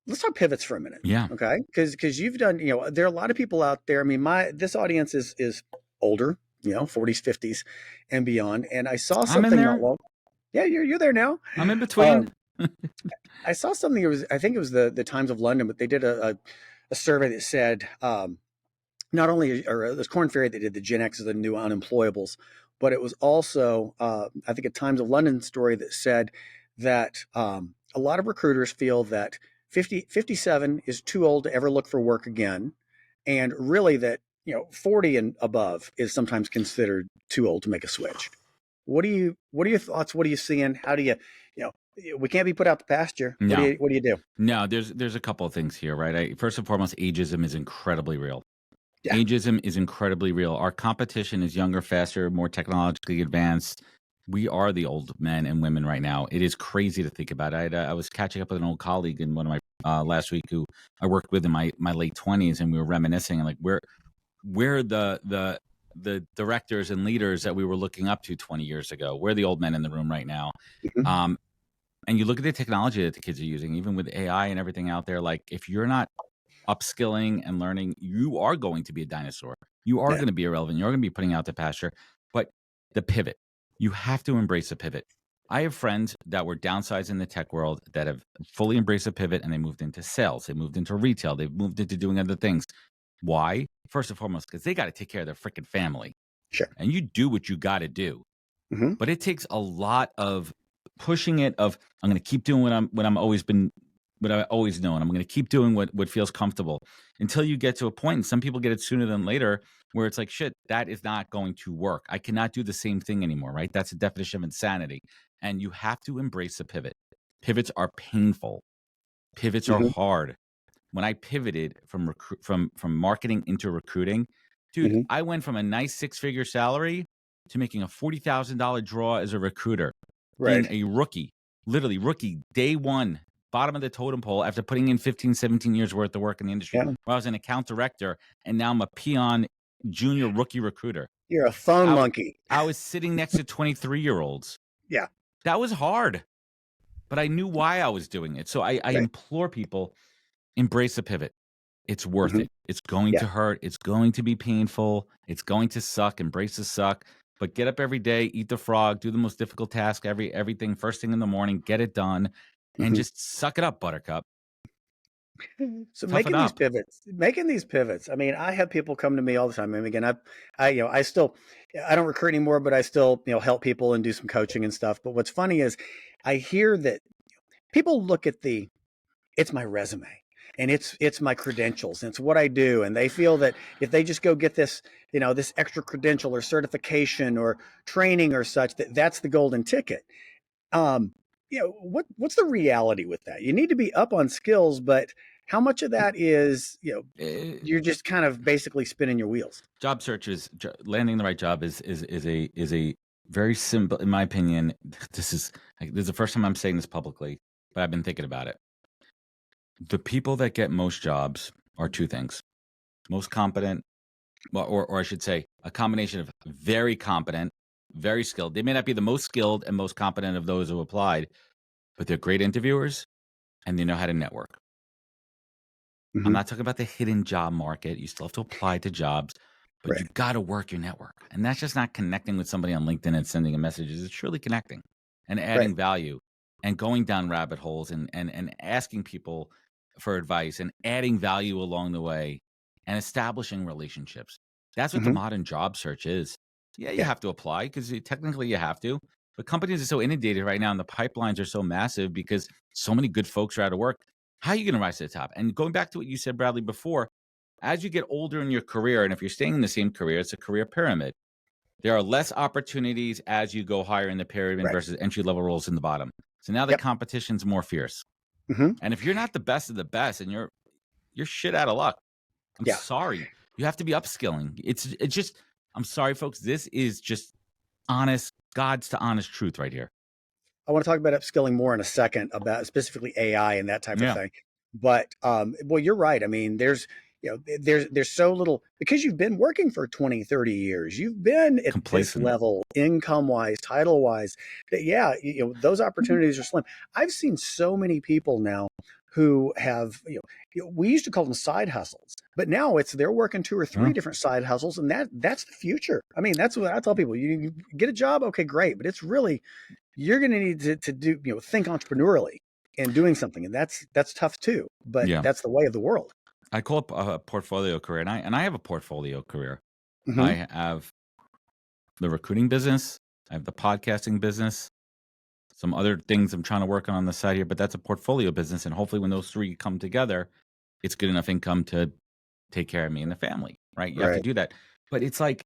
let's talk pivots for a minute. Yeah. Okay. Cause you've done, there are a lot of people out there. I mean, this audience is older, 40s, 50s and beyond. And I saw I'm in something not there. long. Yeah, you're there now. I'm in between. Um, I saw something. I think it was the Times of London, but they did a survey that said, not only, or this Corn Ferry that did the Gen X is the new unemployables, but it was also, I think, a Times of London story that said that a lot of recruiters feel that 57 is too old to ever look for work again. And really that, 40 and above is sometimes considered too old to make a switch. What are your thoughts? What are you seeing? How do we can't be put out the pasture. No, What do you do? no, there's a couple of things here, right? First and foremost, ageism is incredibly real. Yeah. Ageism is incredibly real. Our competition is younger, faster, more technologically advanced. We are the old men and women right now. It is crazy to think about. I was catching up with an old colleague in one of my last week who I worked with in my late 20s, and we were reminiscing and like we're the directors and leaders that we were looking up to 20 years ago. We're the old men in the room right now. Mhm. And you look at the technology that the kids are using, even with AI and everything out there. Like if you're not upskilling and learning, you are going to be a dinosaur. You are Yeah. going to be irrelevant. You're going to be putting out the pasture. But the pivot, you have to embrace a pivot. I have friends that were downsized in the tech world that have fully embraced a pivot, and they moved into sales. They moved into retail. They've moved into doing other things. Why? First and foremost, because they got to take care of their freaking family. Sure. And you do what you got to do. Mm-hmm. But it takes a lot of pushing it of I'm going to keep doing what I've always known. I'm going to keep doing what feels comfortable until you get to a point, and some people get it sooner than later, where it's like, shit, that is not going to work. I cannot do the same thing anymore, right? That's a definition of insanity. And you have to embrace a pivot. Pivots are painful. Pivots are Mm-hmm. hard. When I pivoted from marketing into recruiting, dude, Mm-hmm. I went from a nice 6-figure salary to making a $40,000 draw as a recruiter, being Right. a rookie, literally rookie, day one, bottom of the totem pole after putting in 15, 17 years worth of work in the industry. Yeah. Where I was an account director, and now I'm a peon junior rookie recruiter. You're a phone monkey. I was sitting next to 23-year-olds. Yeah. That was hard, but I knew why I was doing it. So I Right. implore people, embrace a pivot. It's worth Mm-hmm. it. It's going Yeah. to hurt. It's going to be painful. It's going to suck. Embrace the suck. But get up every day, eat the frog, do the most difficult task, everything first thing in the morning, get it done, and Mm-hmm. just suck it up, buttercup. So Tough it making up. these pivots. I mean, I have people come to me all the time. I mean, again, I still, I don't recruit anymore, but I still, help people and do some coaching and stuff. But what's funny is I hear that people look at it's my resume and it's my credentials and it's what I do. And they feel that if they just go get this, this extra credential or certification or training or such, that's the golden ticket. Um, what's the reality with that? You need to be up on skills, but how much of that is, you're just kind of basically spinning your wheels? Job search is landing the right job is a very simple, in my opinion. This is the first time I'm saying this publicly, but I've been thinking about it. The people that get most jobs are two things: most competent, well, or I should say, a combination of very competent, very skilled. They may not be the most skilled and most competent of those who applied, but they're great interviewers and they know how to network. I'm Mm-hmm. not talking about the hidden job market. You still have to apply to jobs, but Right. you got to work your network. And that's just not connecting with somebody on LinkedIn and sending a message. It's truly connecting and adding Right. value and going down rabbit holes and asking people for advice and adding value along the way and establishing relationships. That's what the Mm-hmm. modern job search is. Yeah, you Yeah. have to apply because technically you have to. But companies are so inundated right now and the pipelines are so massive because so many good folks are out of work. How are you going to rise to the top? And going back to what you said, Bradley, before, as you get older in your career, and if you're staying in the same career, it's a career pyramid. There are less opportunities as you go higher in the pyramid Right. versus entry-level roles in the bottom. So now the Yep. competition's more fierce. Mm-hmm. And if you're not the best of the best and you're shit out of luck, I'm Yeah. sorry. You have to be upskilling. It's just, I'm sorry, folks. This is just honest, God's to honest truth right here. I want to talk about upskilling more in a second about specifically AI and that type of Yeah. thing. But well, you're right. I mean, there's so little because you've been working for 20, 30 years. You've been at this Complacent. level, income wise, title wise, that those opportunities are slim. I've seen so many people now who have, we used to call them side hustles, but now they're working 2 or 3 Yeah. different side hustles, and that's the future. I mean, that's what I tell people. You get a job, okay, great, but it's really, you're going to need to do, think entrepreneurially and doing something, and that's tough too. But Yeah. that's the way of the world. I call it a portfolio career, and I have a portfolio career. Mm-hmm. I have the recruiting business, I have the podcasting business, some other things I'm trying to work on the side here, but that's a portfolio business, and hopefully when those 3 come together, it's good enough income to take care of me and the family, right? You have to Right. do that. But it's like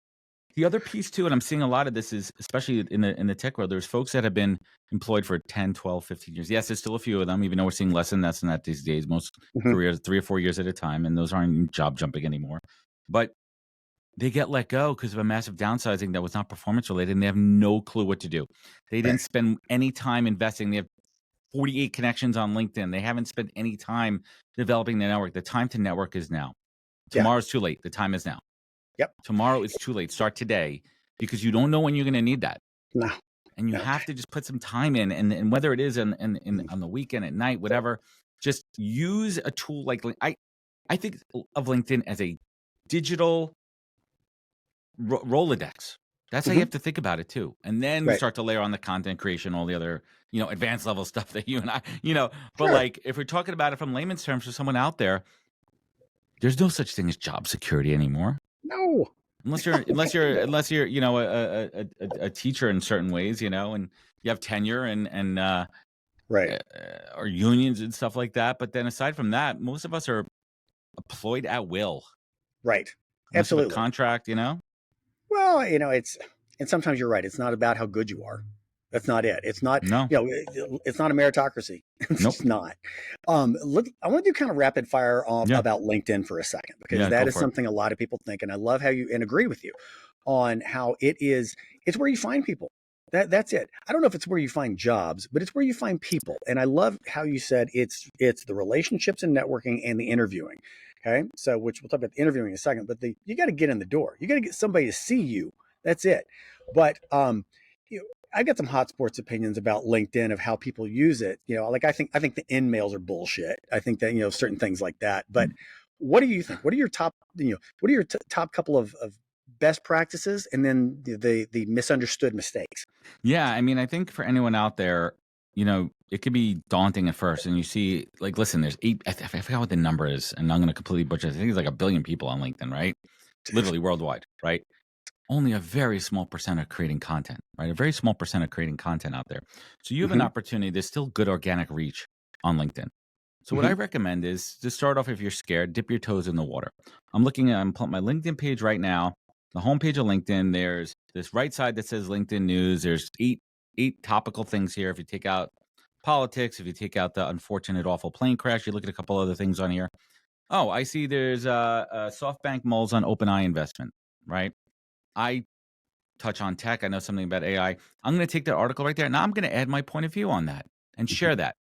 the other piece too, and I'm seeing a lot of this is, especially in the tech world, there's folks that have been employed for 10, 12, 15 years. Yes, there's still a few of them, even though we're seeing less and less than that these days. Most Mm-hmm. careers, 3 or 4 years at a time, and those aren't job jumping anymore. But they get let go because of a massive downsizing that was not performance related, and they have no clue what to do. They didn't Right. spend any time investing. They have 48 connections on LinkedIn. They haven't spent any time developing their network. The time to network is now. Yeah. Tomorrow's too late. The time is now. Yep. Tomorrow is too late. Start today, because you don't know when you're going to need that. No. And you No. have to just put some time in, and whether it is on the weekend, at night, whatever, just use a tool like I think of LinkedIn as a digital Rolodex. That's how you Mm-hmm. have to think about it too. And then you Right. start to layer on the content creation, all the other, advanced level stuff that you and I, but Sure. like, if we're talking about it from layman's terms for someone out there, there's no such thing as job security anymore. No. Unless you're, a teacher in certain ways, and you have tenure and Right. or unions and stuff like that. But then aside from that, most of us are employed at will, Right. unless you have a Absolutely. contract, Well, and sometimes you're right. It's not about how good you are. That's not it. It's not, No, it's not a meritocracy. It's nope. just not. I want to do kind of rapid fire Yeah. about LinkedIn for a second, because Yeah, that go is for it. something a lot of people think, and I love how you and agree with you on how it's where you find people. That's it. I don't know if it's where you find jobs, but it's where you find people. And I love how you said it's the relationships and networking and the interviewing. Okay. So, which we'll talk about the interviewing in a second, but you got to get in the door. You got to get somebody to see you. That's it. But I got some hot sports opinions about LinkedIn of how people use it. Like I think the in mails are bullshit. I think that certain things like that. But what do you think? What are your top what are your top couple of best practices, and then the misunderstood mistakes? Yeah, I mean, I think for anyone out there, it could be daunting at first, and you see, like, listen, there's I forgot what the number is, and I'm going to completely butcher it. I think it's like 1 billion people on LinkedIn, right? Literally worldwide, right? Only a very small percent are creating content, right? A very small percent are creating content out there. So you have an Mm-hmm. opportunity. There's still good organic reach on LinkedIn. So what Mm-hmm. I recommend is to start off, if you're scared, dip your toes in the water. I'm pulling my LinkedIn page right now. The homepage of LinkedIn, there's this right side that says LinkedIn News. There's eight topical things here. If you take out politics, if you take out the unfortunate, awful plane crash, you look at a couple other things on here. Oh, I see there's a SoftBank mulls on OpenAI investment, right? I touch on tech. I know something about AI. I'm going to take that article right there. Now I'm going to add my point of view on that and Mm-hmm. share that.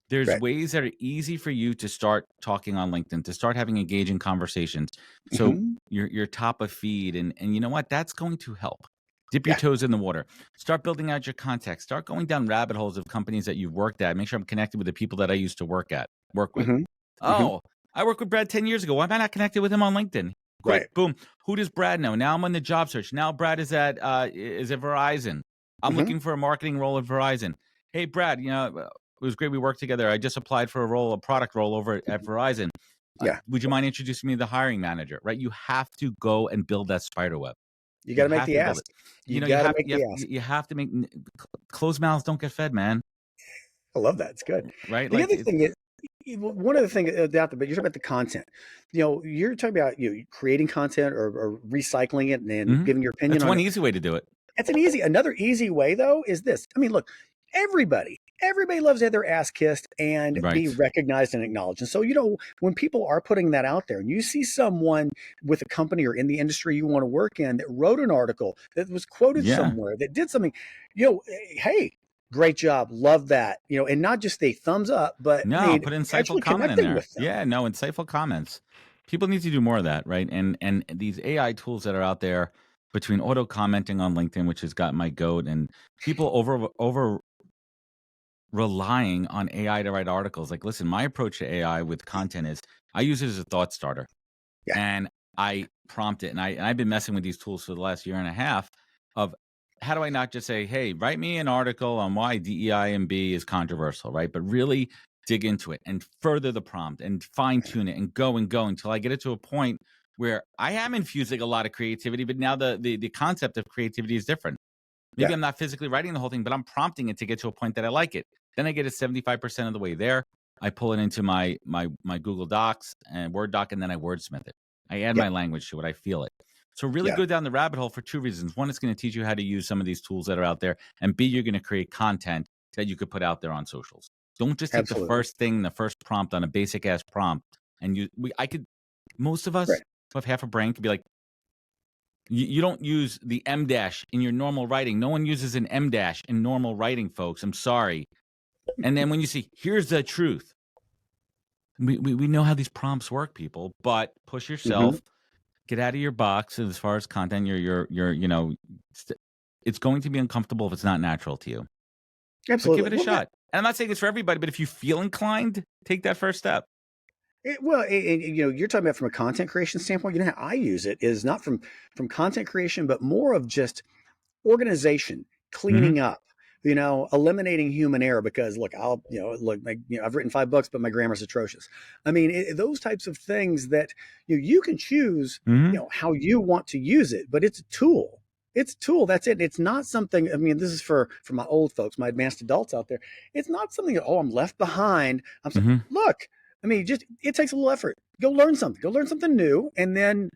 There's Right. ways that are easy for you to start talking on LinkedIn, to start having engaging conversations. So Mm-hmm. you're top of feed, and you know what? That's going to help. Dip your Yeah. toes in the water. Start building out your context. Start going down rabbit holes of companies that you've worked at. Make sure I'm connected with the people that I used to work with. Mm-hmm. Mm-hmm. Oh, I worked with Brad 10 years ago. Why am I not connected with him on LinkedIn? Great. Right. Boom. Who does Brad know? Now I'm on the job search. Now Brad is at Verizon. I'm Mm-hmm. looking for a marketing role at Verizon. Hey, Brad, it was great we worked together. I just applied for a product role over at Verizon. Yeah. Would you mind introducing me to the hiring manager? Right? You have to go and build that spider web. You got You to make have the to build ask. it. You You got to have make you the have ask. you have to make closed mouths don't get fed, man. I love that. It's good. Right? The Like, other thing is, one of the things out there, but you're talking about the content. You're talking about creating content or recycling it and then mhm. giving your opinion That's on one it. easy way to do it. That's another easy way though is this. I mean, look, everybody loves to have their ass kissed and be Right. recognized and acknowledged. And so, when people are putting that out there and you see someone with a company or in the industry you want to work in that wrote an article that was quoted Yeah. somewhere that did something, hey, great job. Love that. And not just a thumbs up, but I No, mean, put an insightful actually comment in connecting there. with them. Yeah, no, insightful comments. People need to do more of that, right? And these AI tools that are out there, between auto commenting on LinkedIn, which has got my goat, and people over relying on AI to write articles. Like, listen, my approach to AI with content is I use it as a thought starter, Yeah. and I prompt it. And I've been messing with these tools for the last year and a half of how do I not just say, hey, write me an article on why DEI and B is controversial, right? But really dig into it and further the prompt and fine tune it and go until I get it to a point where I am infusing a lot of creativity, but now the concept of creativity is different. Maybe Yeah. I'm not physically writing the whole thing, but I'm prompting it to get to a point that I like it. Then I get it 75% of the way there. I pull it into my Google Docs and Word doc, and then I wordsmith it. I add Yeah. my language to it. I feel it. So really Yeah. go down the rabbit hole for two reasons. One, it's going to teach you how to use some of these tools that are out there. And B, you're going to create content that you could put out there on socials. Don't just take the Absolutely. first thing, the first prompt on a basic ass prompt. And most of us Right. who have half a brain could be like, you don't use the M dash in your normal writing. No one uses an M dash in normal writing, folks. I'm sorry. And then when you see, here's the truth. We know how these prompts work, people, but push yourself, get out of your box as far as content. It's going to be uncomfortable if it's not natural to you. Absolutely. But give it a shot. And I'm not saying it's for everybody, but if you feel inclined, take that first step. You're talking about from a content creation standpoint. How I use it is not from content creation, but more of just organization, cleaning up, eliminating human error. Because look, I've written 5 books, but my grammar's atrocious. I mean, those types of things that you can choose, how you want to use it, but it's a tool. It's a tool. That's it. It's not something. I mean, this is for my old folks, my advanced adults out there. It's not something that, I'm left behind. I'm saying, look. I mean, it takes a little effort. Go learn something. Go learn something new, and then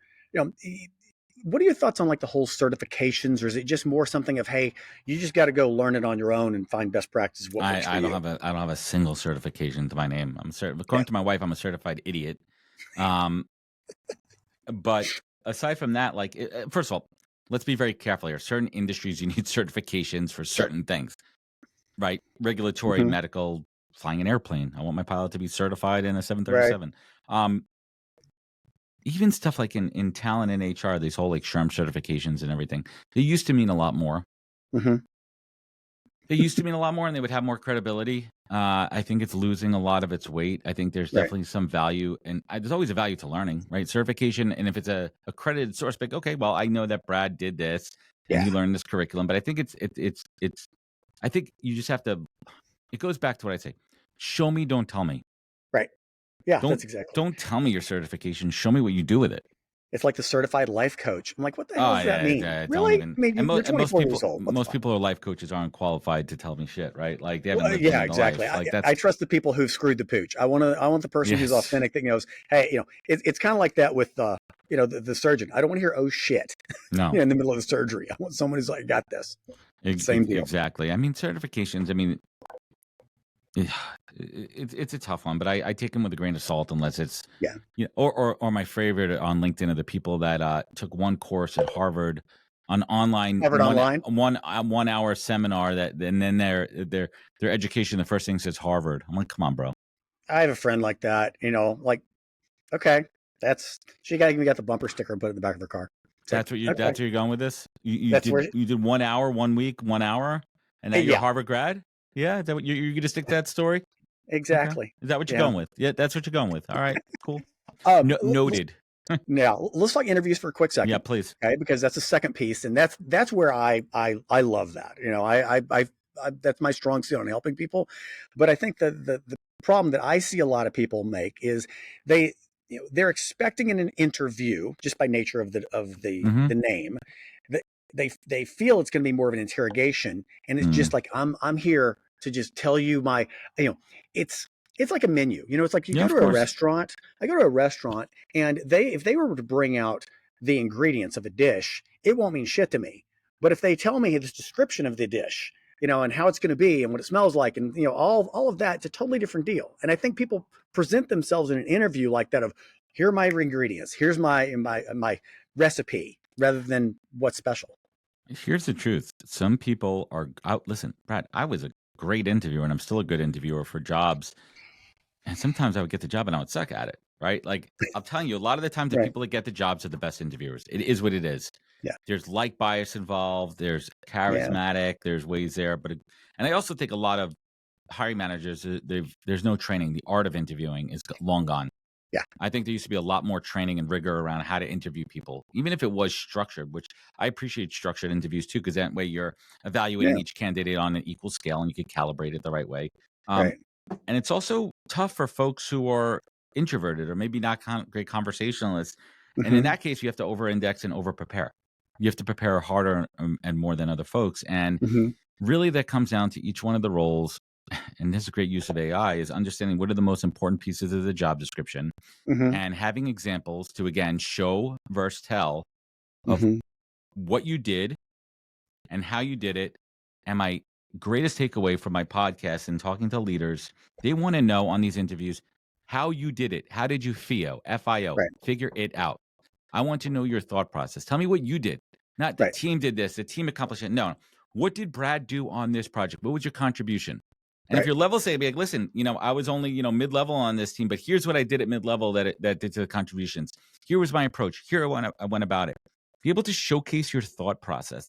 what are your thoughts on like the whole certifications, or is it just more something of, hey, you just got to go learn it on your own and find best practices? What works for you? I don't have a single certification to my name. According to my wife, I'm a certified idiot. But aside from that, like, first of all, let's be very careful here. Certain industries, you need certifications for certain things, right? Regulatory, medical, flying an airplane. I want my pilot to be certified in a 737. Right. Even stuff like in talent and HR, these whole like SHRM certifications and everything, they used to mean a lot more. They used to mean a lot more, and they would have more credibility. I think it's losing a lot of its weight. I think there's definitely some value, and there's always a value to learning, right? Certification, and if it's a accredited source, like, okay, well, I know that Brad did this and he learned this curriculum, but I think it's. I think you just have to. It goes back to what I say: show me, don't tell me. Right. Yeah, that's exactly. Don't tell me your certification. Show me what you do with it. It's like the certified life coach. I'm like, what the hell does that mean? Really? You're 24 years old. Most people who are life coaches aren't qualified to tell me shit, right? Like they haven't lived exactly. Life. I trust the people who've screwed the pooch. I want the person who's authentic that knows, hey, it's kind of like that with the surgeon. I don't want to hear oh shit no in the middle of the surgery. I want someone who's like, got this. Same deal. Exactly. I mean, certifications, I mean, it's a tough one, but I take them with a grain of salt unless it's or my favorite on LinkedIn are the people that took one course at Harvard on online online 1 hour seminar and then their education, the first thing says Harvard. I'm like, come on, bro. I have a friend like that. Like, okay, she even got the bumper sticker and put it in the back of her car. That's where you're going with this. You did 1 hour, 1 week, 1 hour, and now you're a Harvard grad. Yeah, is that what you're going to stick to that story? Exactly. Okay. Is that what you're going with? Yeah, that's what you're going with. All right, cool. Noted. Now let's talk interviews for a quick second. Yeah, please. Okay, because that's the second piece, and that's where I love that. I that's my strong suit on helping people. But I think the problem that I see a lot of people make is they're expecting in an interview, just by nature of the name, that they feel it's going to be more of an interrogation, and it's just like I'm here to just tell you my, it's like a menu. It's like you go to a restaurant. I go to a restaurant, and if they were to bring out the ingredients of a dish, it won't mean shit to me. But if they tell me this description of the dish, and how it's going to be and what it smells like, and all of that, it's a totally different deal. And I think people present themselves in an interview like that of, here are my ingredients, here's my recipe, rather than what's special. Here's the truth. Some people are out. Listen, Brad, I was a great interviewer, and I'm still a good interviewer for jobs. And sometimes I would get the job and I would suck at it, right? Like, I'm telling you, a lot of the times the people that get the jobs are the best interviewers. It is what it is. Yeah. There's like bias involved. There's charismatic. There's ways there. And I also think a lot of hiring managers, there's no training. The art of interviewing is long gone. Yeah. I think there used to be a lot more training and rigor around how to interview people, even if it was structured, which I appreciate structured interviews too, because that way you're evaluating each candidate on an equal scale and you could calibrate it the right way. Right. And it's also tough for folks who are introverted or maybe not great conversationalists. And in that case, you have to over-index and over-prepare. You have to prepare harder and more than other folks. And really that comes down to each one of the roles. And this is a great use of AI, is understanding what are the most important pieces of the job description and having examples to, again, show versus tell of what you did and how you did it. And my greatest takeaway from my podcast and talking to leaders, they want to know on these interviews how you did it. How did you feel? FIO, figure it out. I want to know your thought process. Tell me what you did. Not the team did this, the team accomplished it. No. What did Brad do on this project? What was your contribution? And if your level say, be like, listen, I was only, mid-level on this team, but here's what I did at mid-level that did to the contributions. Here was my approach. Here I went about it. Be able to showcase your thought process.